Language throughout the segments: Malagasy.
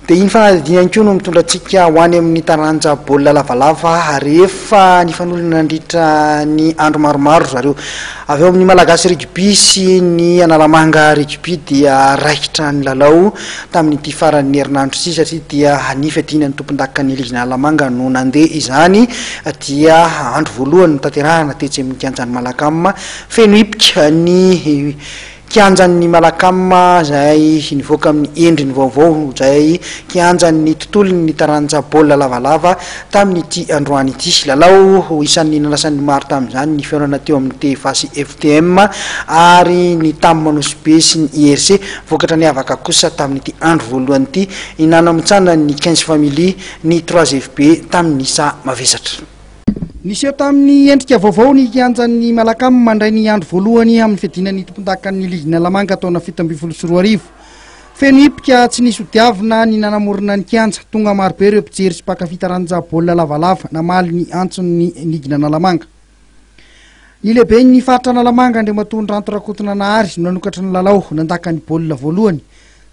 Dia iny fanadihany koa no mitondra antsika ho any amin'ny taranja baolina lavalava rehefa ny fanolana nandritra ny andro maromaro zareo. Avy eo amin'ny malagasy rugby sy ny analamanga rugby dia raikitra ny lalao tamin'ity faran'ny herinandro ity satria dia ny fiadina ny tompon-daka ny ligina analamanga no nandeha izany dia andro voalohany tanterahana tetsy amin'ny kianjan'ny Malakama feno hipika ny kianjan'ny Malakama izay nivoaka amin'ny endriny vaovao izay kianjan'ny tontolon'ny taranja baolina lavalava tamin'ity androany ity. Lalao isan'ny nalasan'ny maro tamin'izany ny fihaonana teo amin'ny TFA sy FTM ary ny Tammanoso be sy ny IRC vokatra ny avaka kosa tamin'ity andro voalohany ity inanamitsanana ny 15 family ny 3FB tamin'ny isa mavesatra. Niseho tamin'ny endrika vaovao ny kianjan'ny Malakama mandray ny andro voalohany amin'ny fiadinan'ny tompon-dakan'ny ligina lamanga taona 17 feno hipika tsy nisy hodiavina ny nanamorona ny kianja tonga maro be ireo mpijery sy mpakafy taranja baolina lavalava namaly ny antson'ny ligina analamanga. Ny lehibe ny faritra analamanga Andriamatongo Rantorakotona Nahary no nanokatra ny lalao nandaka ny baolina voalohany.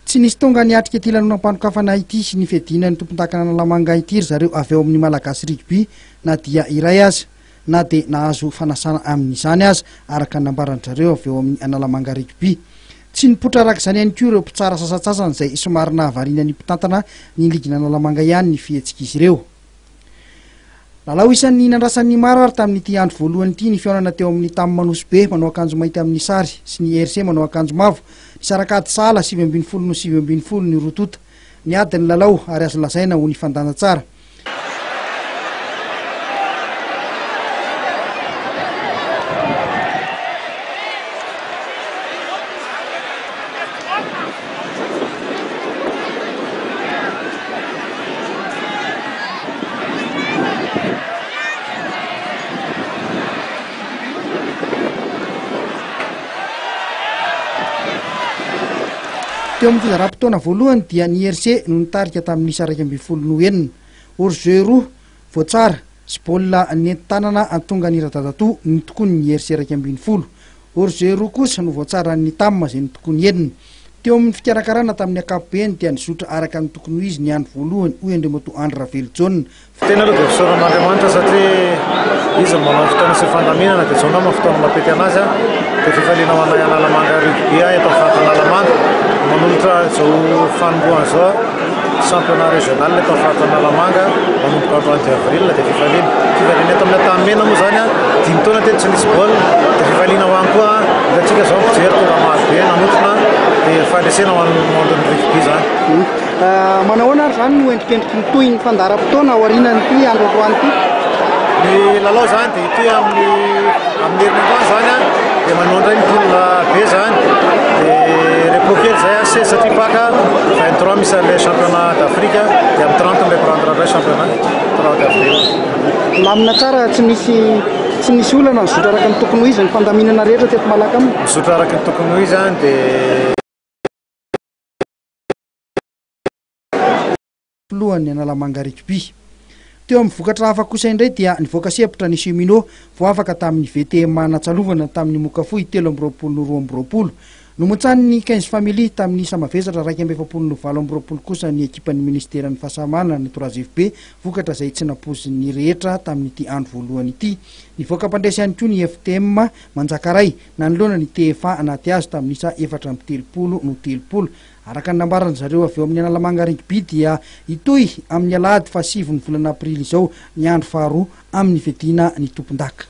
Tsy nisy tonga ny atrika ity lanonam-panokafana ity sy ny fiadinan'ny tompon-dakana analamanga ity zareo avy eo amin'ny malagasy rugby na dia iray aza na dia nahazo fanasana amin'izany aza araka nambarany zareo avy eo amin'ny analamanga rugby. Tsy nipotra araka izany ihany koa ireo mpitsara sasatsasany izay somary nahavarina ny mpitantana ny ligina analamanga ihany ny fihetsika izy ireo. Lalao isan'ny nandrasan'ny maro ary tamin'ity andro voalohany ity ny fihaonana teo amin'ny Tammanoso be manao akanjo mainty amin'ny sary sy ny IRC manao akanjo mavo. Ny sarakady sala 7-20 no 7-20 ny rotota ny adiny lalao ary azo lazaina ho ny fandana tsara. Teo amin'ny fizara-potoana voalohany dia ny IRC no nitarika tamin'ny isa 2.20 no enina. Hors-jeu roa voatsara sy baolina nentin-tanana antonga ny radadatoa ny tokony ny IRC 2.20. Hors-jeu roa kosa no voatsara ny Tamma izay ny tokony enina. Teo amin'ny fikarakarana tamin'ny ankapobeny dia nizotra araka ny tokony ho izy ny andro voalohany hoy Andriamatoa Andry Ravelojona. Tena aloha dia fisaoran'Andriamanitra satria izy manao fotoana sy fandaminana dia izao nama fotoana mapety anazy dia fifaliana ho anay analamanga rugby eto amin'ny faran'Analamanga manolotra izao fanombohana izao championnat régional eto amin'ny faran'Analamanga manomboka androany dia avril dia fifaliana eto amin'ny tanimena moa zany 5 taona teny tsy nisy baolina dia fifaliana ho any koa hitantsika izao mijery tonga maro be nanotrona dia fahalesena ho an'ny mondon'ny rugby zany. Manao ahoana ary zany no endrikendriky ny toy ny fandaharam-potoana aorinan'ity andro androany ity? Ny lalao zany dia ity amin'ny herinandro zany dia manondra ny baolina be zany dia repos kely zay c'est satria baka 23 misy le championnat d'Afrique dia amin'ny 30 ilay prendre le championnat 30 avril. Lamina tsara tsy nisy olana mizotra araka ny tokony ho izy ny fandaminana rehetra teto Malakama. Mizotra araka ny tokony ho izy zany dia lohany analamanga rugby. Teo amin'ny vokatra hafa kosa indray dia nivoaka sepitra ny Chemino voavaka tamin'ny VTM natsalovana tamin'ny Mokafoy 7-20 nomontsany ny 15 family tamin'ny isa mavesatra 2.20 kosa ny ekipan'ny ministeran'ny fahasalamana ny 3FB vokatra izay tsy napozin'ny rehetra tamin'ity andro voalohany ity. Nivoaka mpandresy ihany koa ny FTM manjakaray nanoloana ny TFA anaty azy tamin'ny isa 4.30 no 30. Araka ny nambarany zareo avy eo amin'ny analamanga rugby dia itoy amin'ny alahady 7 ny volana aprily izao ny andro faharoa amin'ny fiadina ny tompon-daka.